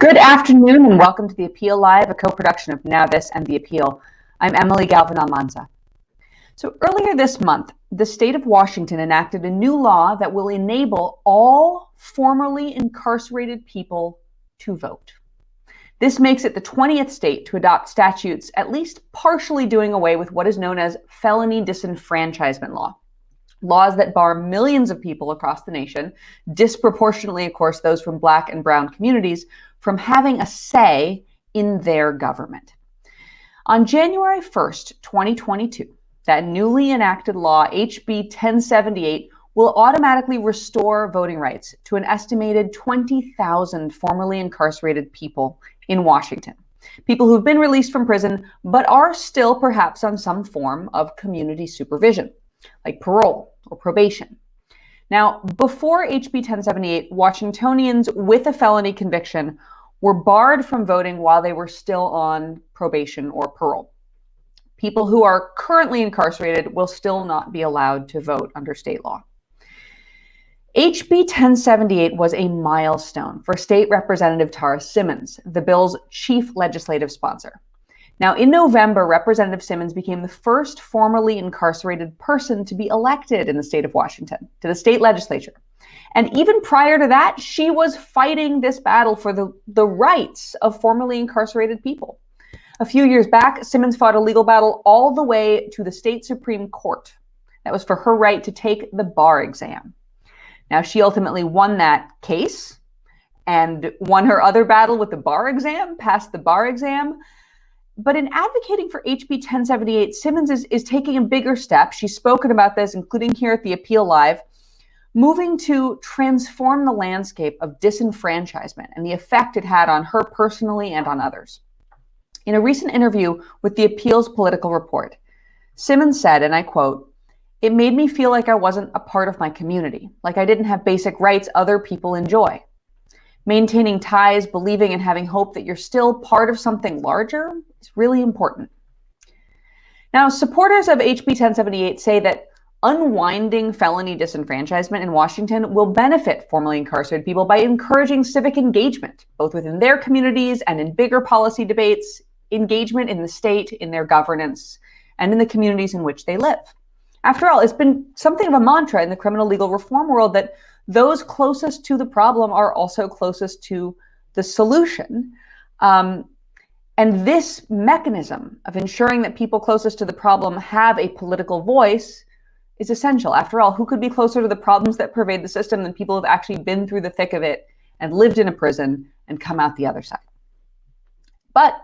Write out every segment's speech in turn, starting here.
Good afternoon and welcome to The Appeal Live, a co-production of Navis and The Appeal. I'm Emily Galvan-Almanza. So earlier this month, the state of Washington enacted a new law that will enable all formerly incarcerated people to vote. This makes it the 20th state to adopt statutes at least partially doing away with what is known as felony disenfranchisement law. Laws that bar millions of people across the nation, disproportionately, of course, those from Black and Brown communities, from having a say in their government. On January 1st, 2022, that newly enacted law, HB 1078, will automatically restore voting rights to an estimated 20,000 formerly incarcerated people in Washington. People who've been released from prison, but are still perhaps on some form of community supervision, like parole or probation. Now, before HB 1078, Washingtonians with a felony conviction were barred from voting while they were still on probation or parole. People who are currently incarcerated will still not be allowed to vote under state law. HB 1078 was a milestone for State Representative Tara Simmons, the bill's chief legislative sponsor. Now, in November, Representative Simmons became the first formerly incarcerated person to be elected in the state of Washington to the state legislature. And even prior to that, she was fighting this battle for the rights of formerly incarcerated people. A few years back, Simmons fought a legal battle all the way to the state Supreme Court. That was for her right to take the bar exam. Now, she ultimately won that case and won her other battle with the bar exam, passed the bar exam. But in advocating for HB 1078, Simmons is taking a bigger step. She's spoken about this, including here at The Appeal Live, moving to transform the landscape of disenfranchisement and the effect it had on her personally and on others. In a recent interview with The Appeal's Political Report, Simmons said, and I quote, "It made me feel like I wasn't a part of my community, like I didn't have basic rights other people enjoy. Maintaining ties, believing and having hope that you're still part of something larger is really important." Now, supporters of HB 1078 say that unwinding felony disenfranchisement in Washington will benefit formerly incarcerated people by encouraging civic engagement, both within their communities and in bigger policy debates, engagement in the state, in their governance, and in the communities in which they live. After all, it's been something of a mantra in the criminal legal reform world that those closest to the problem are also closest to the solution. And this mechanism of ensuring that people closest to the problem have a political voice is essential. After all, who could be closer to the problems that pervade the system than people who've actually been through the thick of it and lived in a prison and come out the other side? But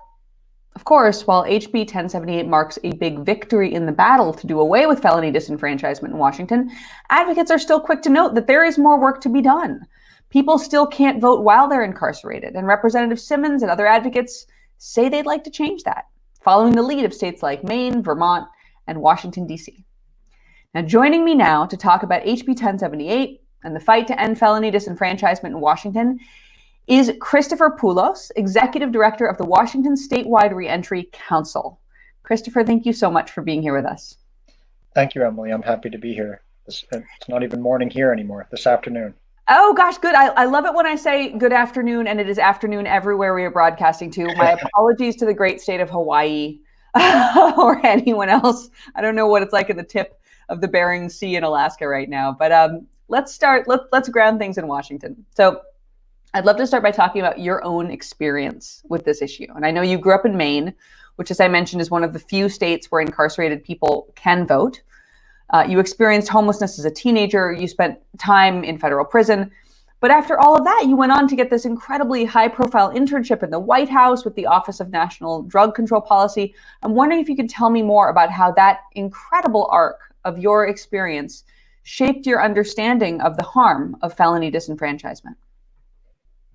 of course, while HB 1078 marks a big victory in the battle to do away with felony disenfranchisement in Washington, advocates are still quick to note that there is more work to be done. People still can't vote while they're incarcerated, and Representative Simmons and other advocates say they'd like to change that, following the lead of states like Maine, Vermont, and Washington, D.C. Now, joining me now to talk about HB 1078 and the fight to end felony disenfranchisement in Washington is Christopher Poulos, Executive Director of the Washington Statewide Reentry Council. Christopher, thank you so much for being here with us. Thank you, Emily. I'm happy to be here. It's not even morning here anymore, this afternoon. Oh, gosh, good. I love it when I say good afternoon, and it is afternoon everywhere we are broadcasting to. My apologies to the great state of Hawaii or anyone else. I don't know what it's like in the tip of the Bering Sea in Alaska right now. But let's ground things in Washington. So I'd love to start by talking about your own experience with this issue. And I know you grew up in Maine, which, as I mentioned, is one of the few states where incarcerated people can vote. You experienced homelessness as a teenager. You spent time in federal prison. But after all of that, you went on to get this incredibly high-profile internship in the White House with the Office of National Drug Control Policy. I'm wondering if you could tell me more about how that incredible arc of your experience shaped your understanding of the harm of felony disenfranchisement.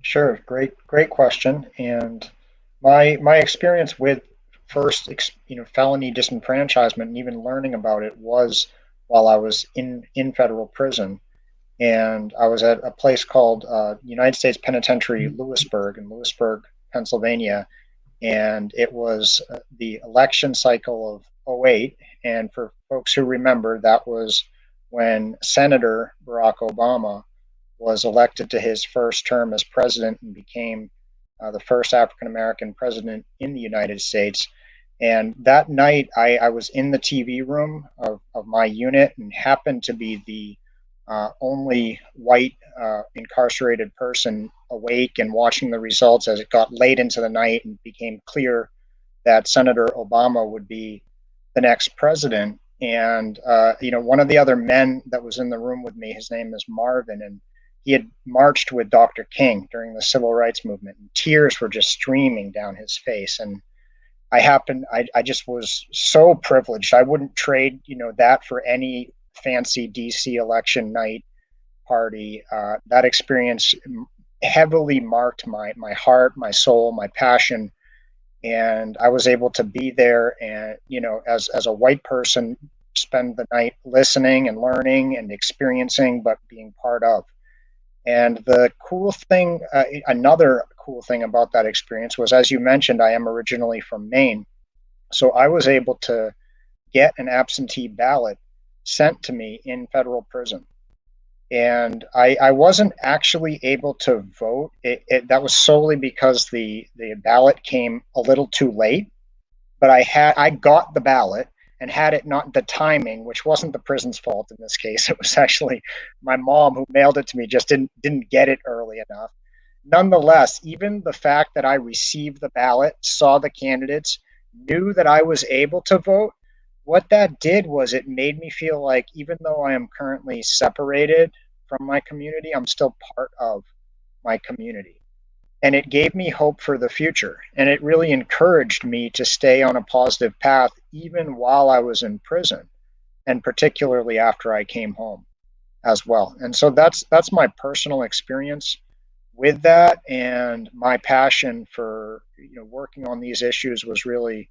Sure, great question. And my experience with first, felony disenfranchisement and even learning about it was while I was in federal prison. And I was at a place called United States Penitentiary Lewisburg in Lewisburg, Pennsylvania. And it was the election cycle of '08. And for folks who remember, that was when Senator Barack Obama was elected to his first term as president and became the first African American president in the United States. And that night, I was in the TV room of my unit and happened to be the only white incarcerated person awake and watching the results as it got late into the night and became clear that Senator Obama would be the next president. And one of the other men that was in the room with me, his name is Marvin, and he had marched with Dr. King during the civil rights movement, and tears were just streaming down his face. And I just was so privileged. I wouldn't trade, that for any fancy DC election night party. That experience heavily marked my heart, my soul, my passion, and I was able to be there and, as a white person, spend the night listening and learning and experiencing, but being part of. And the cool thing, another cool thing about that experience was, as you mentioned, I am originally from Maine. So I was able to get an absentee ballot sent to me in federal prison. And I wasn't actually able to vote. That was solely because the ballot came a little too late. But I got the ballot, and had it not the timing, which wasn't the prison's fault in this case, it was actually my mom who mailed it to me, just didn't get it early enough. Nonetheless, even the fact that I received the ballot, saw the candidates, knew that I was able to vote, what that did was it made me feel like, even though I am currently separated from my community, I'm still part of my community. And it gave me hope for the future. And it really encouraged me to stay on a positive path, even while I was in prison, and particularly after I came home as well. And so that's my personal experience with that, and my passion for working on these issues was really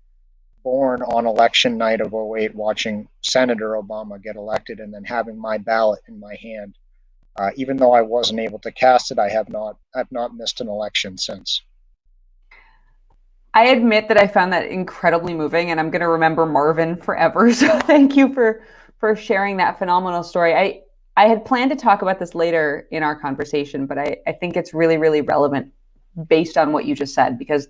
born on election night of '08, watching Senator Obama get elected and then having my ballot in my hand. Even though I wasn't able to cast it, I've not missed an election since. I admit that I found that incredibly moving, and I'm going to remember Marvin forever. So thank you for sharing that phenomenal story. I had planned to talk about this later in our conversation, but I think it's really, really relevant based on what you just said, because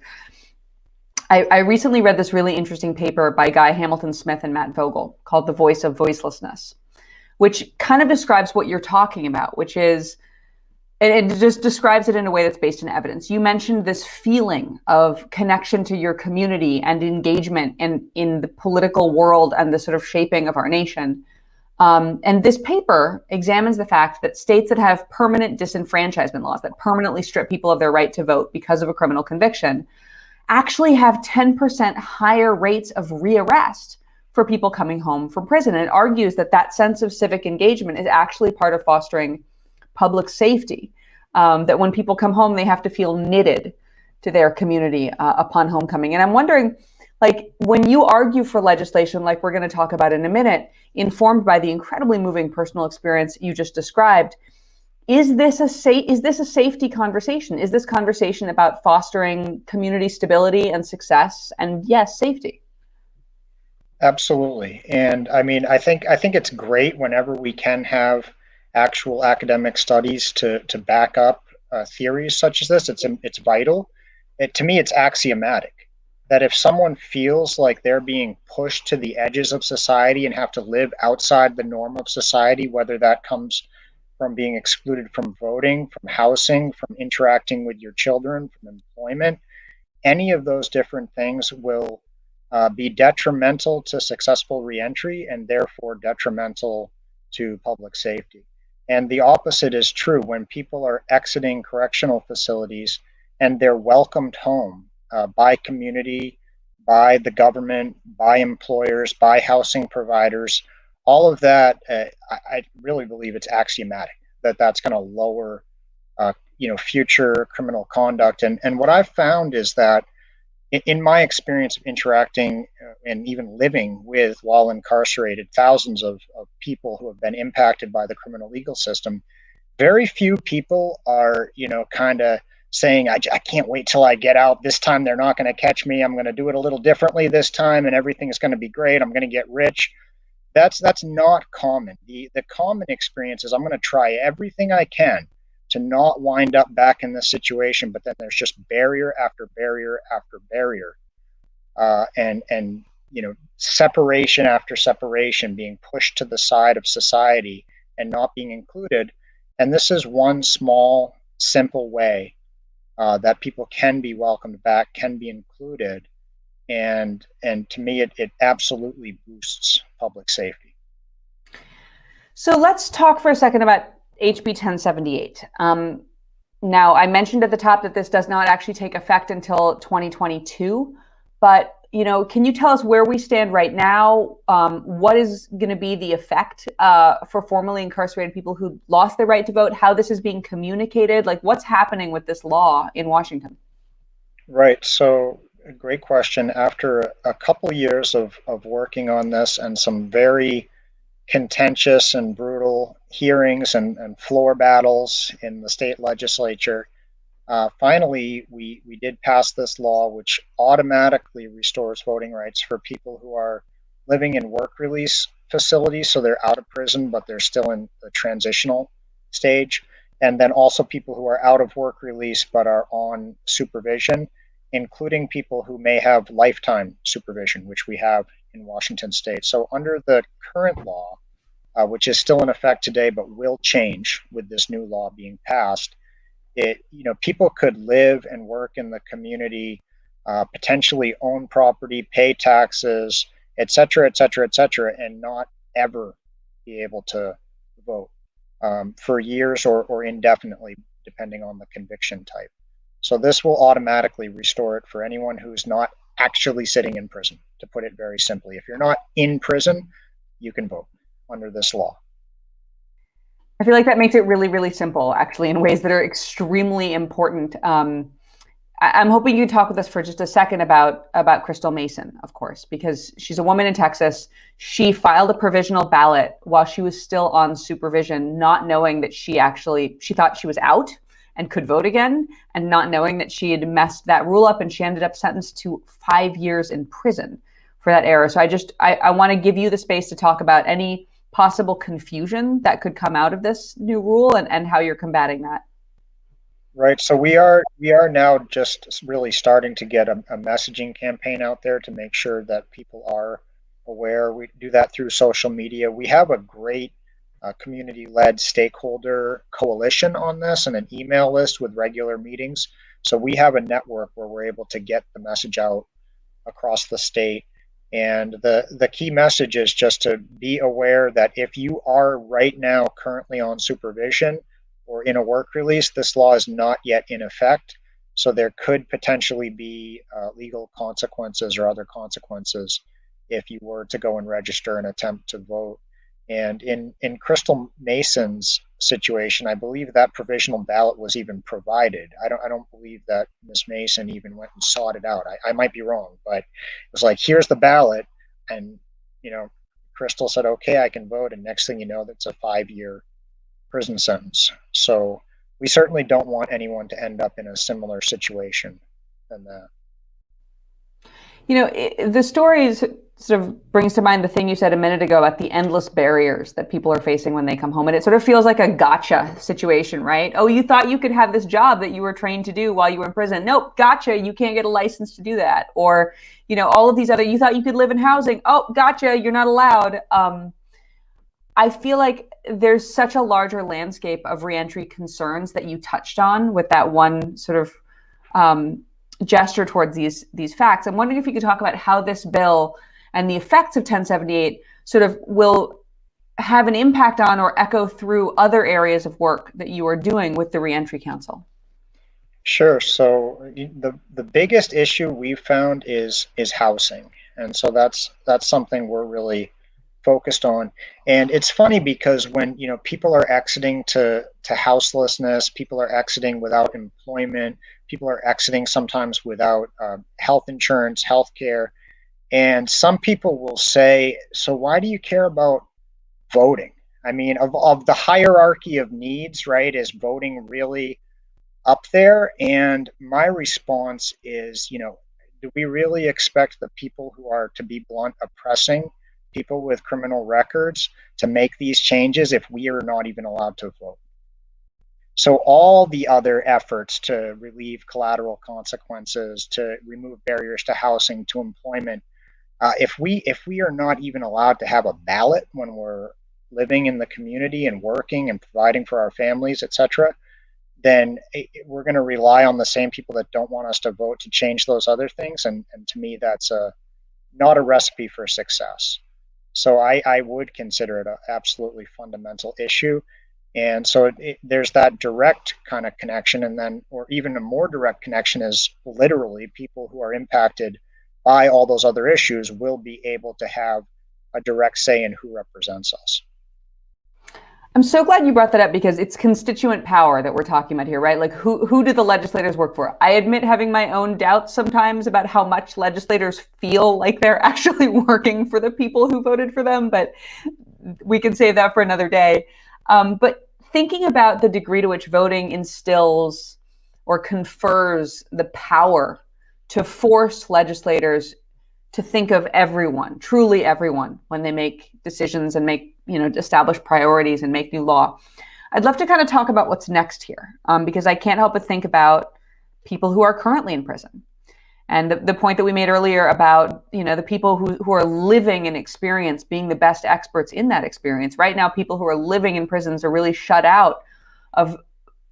I recently read this really interesting paper by Guy Hamilton Smith and Matt Vogel called The Voice of Voicelessness, which kind of describes what you're talking about, which is, and it just describes it in a way that's based in evidence. You mentioned this feeling of connection to your community and engagement in the political world and the sort of shaping of our nation. And this paper examines the fact that states that have permanent disenfranchisement laws, that permanently strip people of their right to vote because of a criminal conviction, actually have 10% higher rates of rearrest for people coming home from prison. And it argues that that sense of civic engagement is actually part of fostering public safety, that when people come home, they have to feel knitted to their community upon homecoming. And I'm wondering, like, when you argue for legislation like we're going to talk about in a minute, informed by the incredibly moving personal experience you just described, is this a safety conversation? Is this conversation about fostering community stability and success and, yes, safety? Absolutely. And I mean, I think it's great whenever we can have actual academic studies to back up theories such as this. It's vital. To me, it's axiomatic that if someone feels like they're being pushed to the edges of society and have to live outside the norm of society, whether that comes from being excluded from voting, from housing, from interacting with your children, from employment, any of those different things will be detrimental to successful reentry and therefore detrimental to public safety. And the opposite is true when people are exiting correctional facilities and they're welcomed home by community, by the government, by employers, by housing providers. All of that, I really believe it's axiomatic that that's going to lower, future criminal conduct. And what I've found is that in my experience of interacting and even living with, while incarcerated, thousands of people who have been impacted by the criminal legal system, very few people are, kind of saying, I can't wait till I get out. This time they're not going to catch me. I'm going to do it a little differently this time and everything is going to be great. I'm going to get rich. That's not common. The common experience is I'm going to try everything I can to not wind up back in this situation, but then there's just barrier after barrier after barrier, and separation after separation being pushed to the side of society and not being included. And this is one small, simple way that people can be welcomed back, can be included, and to me, it absolutely boosts public safety. So let's talk for a second about HB 1078. Now, I mentioned at the top that this does not actually take effect until 2022, but can you tell us where we stand right now? What is going to be the effect for formerly incarcerated people who lost their right to vote? How this is being communicated? Like, what's happening with this law in Washington? Right. So, great question. After a couple years of working on this and some very contentious and brutal hearings and floor battles in the state legislature, finally, we did pass this law, which automatically restores voting rights for people who are living in work release facilities. So they're out of prison, but they're still in the transitional stage. And then also people who are out of work release, but are on supervision, including people who may have lifetime supervision, which we have in Washington state. So under the current law, which is still in effect today, but will change with this new law being passed, people could live and work in the community, potentially own property, pay taxes, et cetera, et cetera, et cetera, and not ever be able to vote for years or indefinitely, depending on the conviction type. So this will automatically restore it for anyone who's not actually sitting in prison, to put it very simply. If you're not in prison, you can vote under this law. I feel like that makes it really, really simple, actually, in ways that are extremely important. I'm hoping you talk with us for just a second about Crystal Mason, of course, because she's a woman in Texas. She filed a provisional ballot while she was still on supervision, not knowing that she thought she was out and could vote again, and not knowing that she had messed that rule up, and she ended up sentenced to 5 years in prison for that error. So I want to give you the space to talk about any possible confusion that could come out of this new rule and how you're combating that. Right. So we are now just really starting to get a messaging campaign out there to make sure that people are aware. We do that through social media. We have a great community-led stakeholder coalition on this and an email list with regular meetings. So we have a network where we're able to get the message out across the state. And the key message is just to be aware that if you are right now currently on supervision or in a work release, this law is not yet in effect. So there could potentially be legal consequences or other consequences if you were to go and register and attempt to vote. And in Crystal Mason's situation, I believe that provisional ballot was even provided. I don't believe that Ms. Mason even went and sought it out. I might be wrong, but it was like, here's the ballot, and Crystal said, okay, I can vote, and next thing you know, that's a 5-year prison sentence. So we certainly don't want anyone to end up in a similar situation than that. The stories sort of brings to mind the thing you said a minute ago about the endless barriers that people are facing when they come home. And it sort of feels like a gotcha situation, right? Oh, you thought you could have this job that you were trained to do while you were in prison. Nope, gotcha. You can't get a license to do that. Or, all of these other, you thought you could live in housing. Oh, gotcha. You're not allowed. I feel like there's such a larger landscape of reentry concerns that you touched on with that one sort of gesture towards these facts. I'm wondering if you could talk about how this bill and the effects of 1078 sort of will have an impact on or echo through other areas of work that you are doing with the Reentry Council. Sure. So the biggest issue we've found is housing, and so that's something we're really focused on. And it's funny because when people are exiting to houselessness, people are exiting without employment, people are exiting sometimes without health insurance, health care. And some people will say, so why do you care about voting? I mean, of the hierarchy of needs, right, is voting really up there? And my response is, do we really expect the people who are, to be blunt, oppressing people with criminal records to make these changes if we are not even allowed to vote? So all the other efforts to relieve collateral consequences, to remove barriers to housing, to employment, if we are not even allowed to have a ballot when we're living in the community and working and providing for our families, etc., then we're going to rely on the same people that don't want us to vote to change those other things. And to me, that's not a recipe for success. So I would consider it an absolutely fundamental issue. And so there's that direct kind of connection. And then, or even a more direct connection, is literally people who are impacted by all those other issues will be able to have a direct say in who represents us. I'm so glad you brought that up because it's constituent power that we're talking about here, right? Like who do the legislators work for? I admit having my own doubts sometimes about how much legislators feel like they're actually working for the people who voted for them, but we can save that for another day. But thinking about the degree to which voting instills or confers the power to force legislators to think of everyone, truly everyone, when they make decisions and make, establish priorities and make new law. I'd love to kind of talk about what's next here, because I can't help but think about people who are currently in prison. And the point that we made earlier about, the people who are living an experience being the best experts in that experience. Right now, people who are living in prisons are really shut out of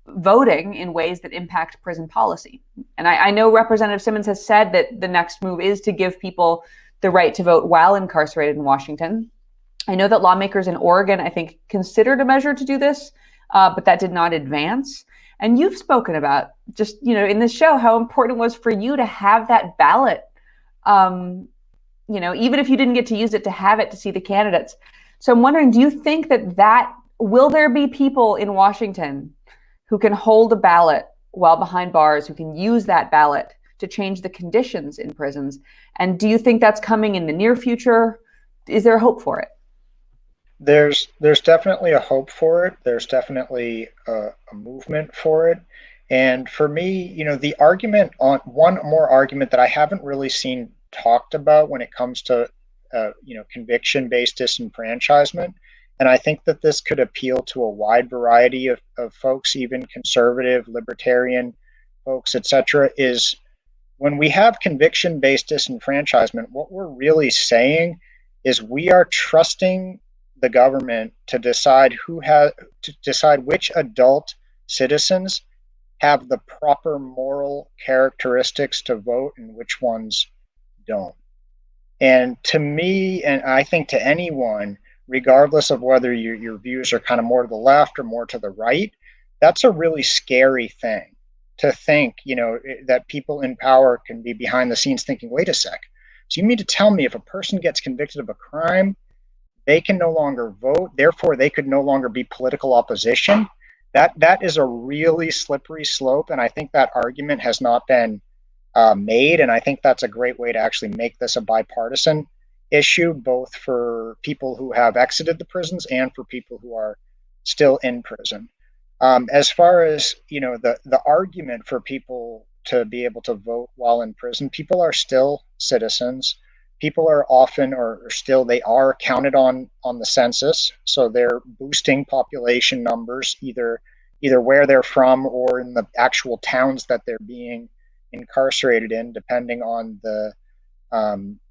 voting in ways that impact prison policy. And I know Representative Simmons has said that the next move is to give people the right to vote while incarcerated in Washington. I know that lawmakers in Oregon, I think, considered a measure to do this, but that did not advance. And you've spoken about just, in this show, how important it was for you to have that ballot, even if you didn't get to use it, to have it to see the candidates. So I'm wondering, do you think that will there be people in Washington who can hold a ballot while behind bars, who can use that ballot to change the conditions in prisons? And do you think that's coming in the near future? Is there hope for it? There's definitely a hope for it. There's definitely a movement for it. And for me, the argument on one more argument that I haven't really seen talked about when it comes to conviction-based disenfranchisement, and I think that this could appeal to a wide variety of folks, even conservative, libertarian folks, etc., is when we have conviction-based disenfranchisement, what we're really saying is we are trusting the government to decide which adult citizens have the proper moral characteristics to vote and which ones don't. And to me, and I think to anyone, regardless of whether your views are kind of more to the left or more to the right, that's a really scary thing to think, that people in power can be behind the scenes thinking, wait a sec. So you mean to tell me if a person gets convicted of a crime, they can no longer vote, therefore they could no longer be political opposition? That is a really slippery slope, and I think that argument has not been made. And I think that's a great way to actually make this a bipartisan issue, both for people who have exited the prisons and for people who are still in prison. As far as the argument for people to be able to vote while in prison, people are still citizens. People are often, or still, they are counted on the census, so they're boosting population numbers either where they're from or in the actual towns that they're being incarcerated in, depending on the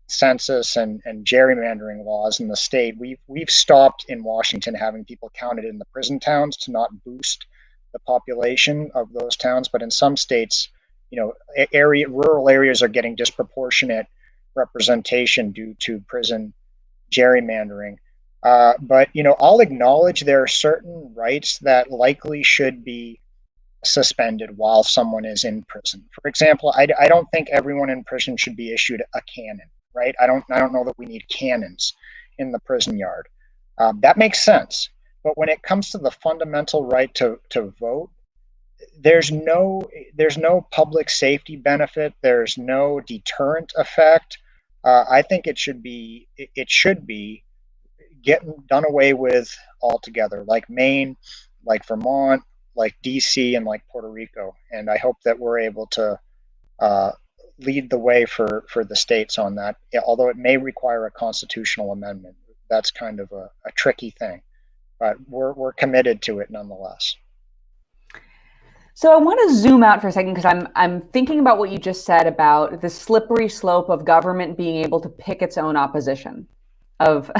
census and gerrymandering laws in the state. We've stopped in Washington having people counted in the prison towns to not boost the population of those towns, but in some states, rural areas are getting disproportionate representation due to prison gerrymandering. But I'll acknowledge there are certain rights that likely should be suspended while someone is in prison. For example, I don't think everyone in prison should be issued a cannon, right? I don't know that we need cannons in the prison yard. That makes sense. But when it comes to the fundamental right to vote, there's no public safety benefit. There's no deterrent effect. I think it should be getting done away with altogether, like Maine, like Vermont, like DC, and like Puerto Rico. And I hope that we're able to lead the way for the states on that, although it may require a constitutional amendment. That's kind of a tricky thing, but we're committed to it nonetheless. So I want to zoom out for a second because I'm thinking about what you just said about the slippery slope of government being able to pick its own opposition, of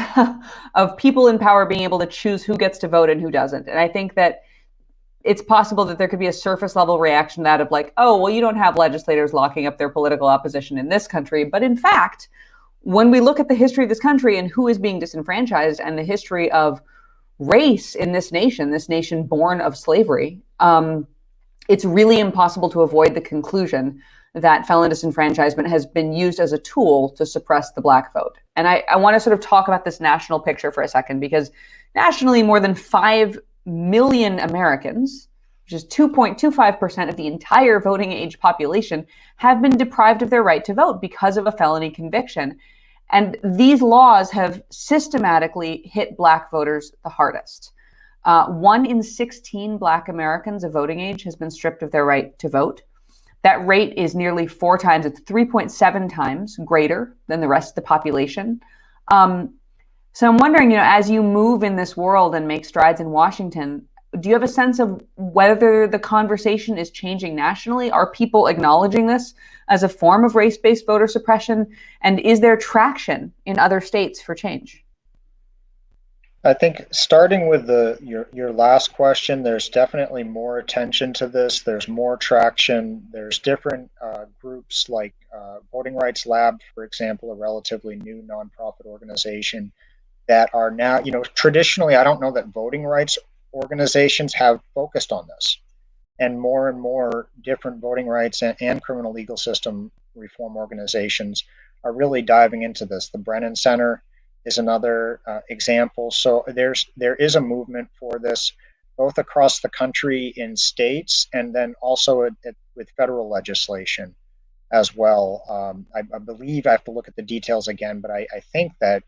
of people in power being able to choose who gets to vote and who doesn't. And I think that it's possible that there could be a surface level reaction to that of like, oh, well, you don't have legislators locking up their political opposition in this country. But in fact, when we look at the history of this country and who is being disenfranchised and the history of race in this nation born of slavery, it's really impossible to avoid the conclusion that felon disenfranchisement has been used as a tool to suppress the Black vote. And I want to sort of talk about this national picture for a second, because nationally, more than 5 million Americans, which is 2.25% of the entire voting age population, have been deprived of their right to vote because of a felony conviction. And these laws have systematically hit Black voters the hardest. 1 in 16 Black Americans of voting age has been stripped of their right to vote. That rate is nearly 4 times, it's 3.7 times greater than the rest of the population. So I'm wondering, as you move in this world and make strides in Washington, do you have a sense of whether the conversation is changing nationally? Are people acknowledging this as a form of race-based voter suppression? And is there traction in other states for change? I think starting with your last question, there's definitely more attention to this. There's more traction. There's different groups like Voting Rights Lab, for example, a relatively new nonprofit organization that are now, traditionally, I don't know that voting rights organizations have focused on this. And more different voting rights and criminal legal system reform organizations are really diving into this. The Brennan Center is another example. So there is a movement for this, both across the country in states and then also with federal legislation as well. I believe I have to look at the details again, but I think that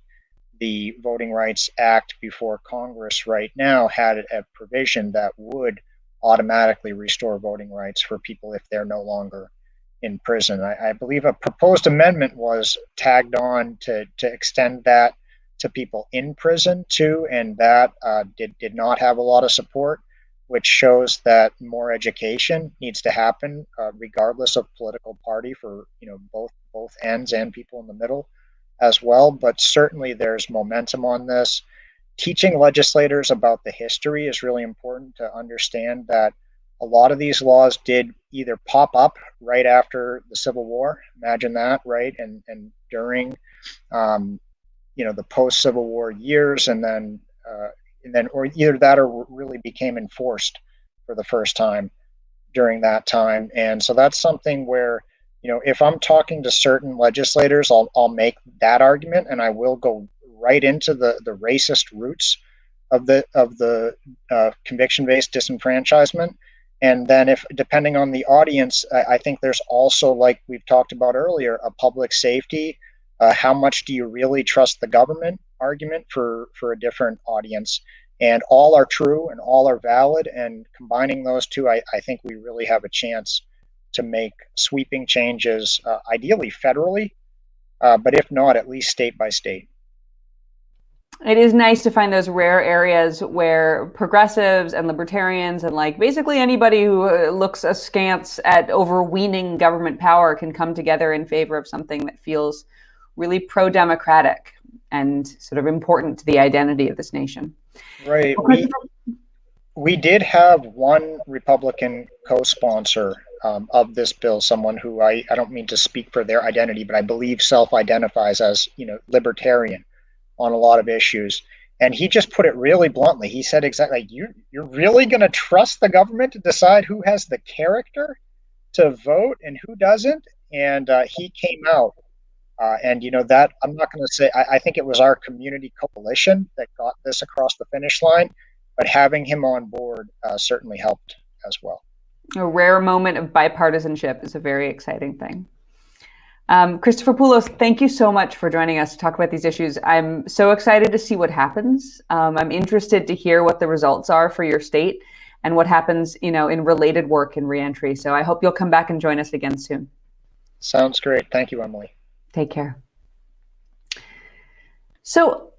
the Voting Rights Act before Congress right now had a provision that would automatically restore voting rights for people if they're no longer in prison. I believe a proposed amendment was tagged on to extend that to people in prison too, and that did not have a lot of support, which shows that more education needs to happen regardless of political party for both ends and people in the middle as well. But certainly there's momentum on this. Teaching legislators about the history is really important to understand that a lot of these laws did either pop up right after the Civil War, imagine that, right? And during the post-Civil War years, and then or either that or really became enforced for the first time during that time. And so that's something where, if I'm talking to certain legislators, I'll make that argument, and I will go right into the racist roots of the conviction-based disenfranchisement. And then, if depending on the audience, I think there's also, like we've talked about earlier, a public safety. How much do you really trust the government argument for a different audience? And all are true and all are valid. And combining those two, I think we really have a chance to make sweeping changes, ideally federally, but if not, at least state by state. It is nice to find those rare areas where progressives and libertarians and basically anybody who looks askance at overweening government power can come together in favor of something that feels really pro-democratic and sort of important to the identity of this nation. Right. We did have one Republican co-sponsor of this bill, someone who I don't mean to speak for their identity, but I believe self-identifies as, libertarian on a lot of issues. And he just put it really bluntly. He said exactly, like, you're really going to trust the government to decide who has the character to vote and who doesn't? And he came out. And that I'm not going to say, I think it was our community coalition that got this across the finish line, but having him on board certainly helped as well. A rare moment of bipartisanship is a very exciting thing. Christopher Poulos, thank you so much for joining us to talk about these issues. I'm so excited to see what happens. I'm interested to hear what the results are for your state and what happens, in related work in reentry. So I hope you'll come back and join us again soon. Sounds great. Thank you, Emily. Take care. So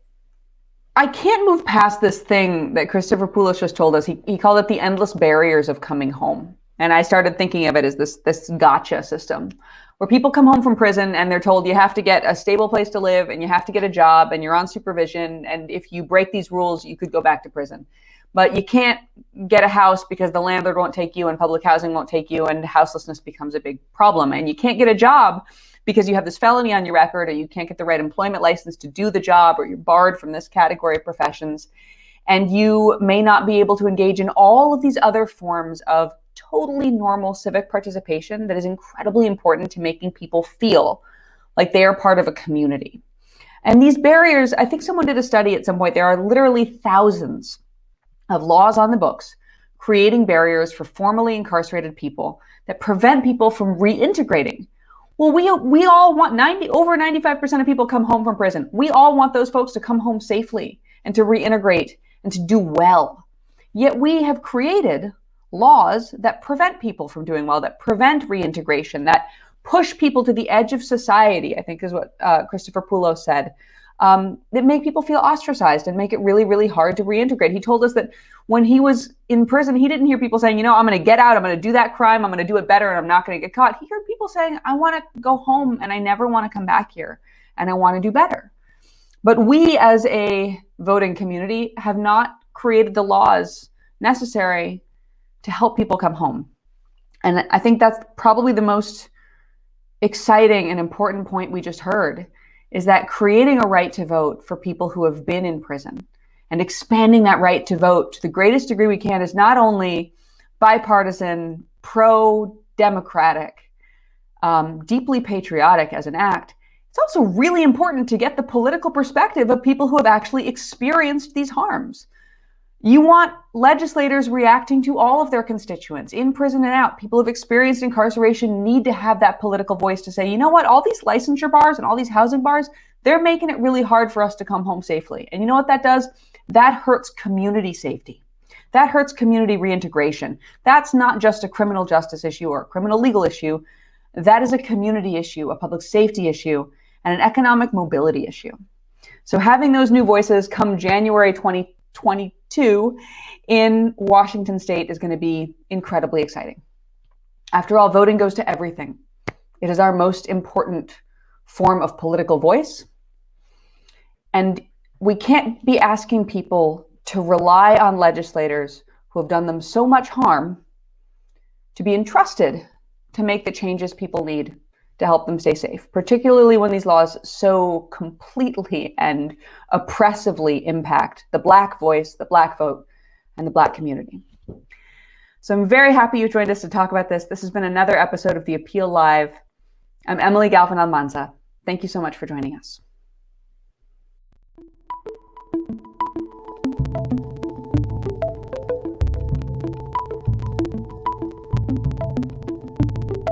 I can't move past this thing that Christopher Poulos just told us. He called it the endless barriers of coming home. And I started thinking of it as this gotcha system where people come home from prison and they're told you have to get a stable place to live and you have to get a job and you're on supervision. And if you break these rules, you could go back to prison. But you can't get a house because the landlord won't take you and public housing won't take you, and houselessness becomes a big problem. And you can't get a job because you have this felony on your record, or you can't get the right employment license to do the job, or you're barred from this category of professions. And you may not be able to engage in all of these other forms of totally normal civic participation that is incredibly important to making people feel like they are part of a community. And these barriers, I think someone did a study at some point, there are literally thousands of laws on the books creating barriers for formerly incarcerated people that prevent people from reintegrating. Well, we all want over 95% of people come home from prison. We all want those folks to come home safely and to reintegrate and to do well. Yet we have created laws that prevent people from doing well, that prevent reintegration, that push people to the edge of society, I think is what Christopher Poulos said, that make people feel ostracized and make it really, really hard to reintegrate. He told us that when he was in prison, he didn't hear people saying, I'm going to get out, I'm going to do that crime, I'm going to do it better, and I'm not going to get caught. He heard people saying, I want to go home and I never want to come back here and I want to do better. But we as a voting community have not created the laws necessary to help people come home. And I think that's probably the most exciting and important point we just heard, is that creating a right to vote for people who have been in prison and expanding that right to vote to the greatest degree we can is not only bipartisan, pro-democratic, deeply patriotic as an act, it's also really important to get the political perspective of people who have actually experienced these harms. You want legislators reacting to all of their constituents in prison and out. People who have experienced incarceration need to have that political voice to say, you know what, all these licensure bars and all these housing bars, they're making it really hard for us to come home safely. And you know what that does? That hurts community safety. That hurts community reintegration. That's not just a criminal justice issue or a criminal legal issue. That is a community issue, a public safety issue, and an economic mobility issue. So having those new voices come January 2022 in Washington state is going to be incredibly exciting. After all, voting goes to everything. It is our most important form of political voice. And we can't be asking people to rely on legislators who have done them so much harm to be entrusted to make the changes people need to help them stay safe, particularly when these laws so completely and oppressively impact the Black voice, the Black vote, and the Black community. So I'm very happy you joined us to talk about this. This has been another episode of The Appeal Live. I'm Emily Galvin Almanza. Thank you so much for joining us.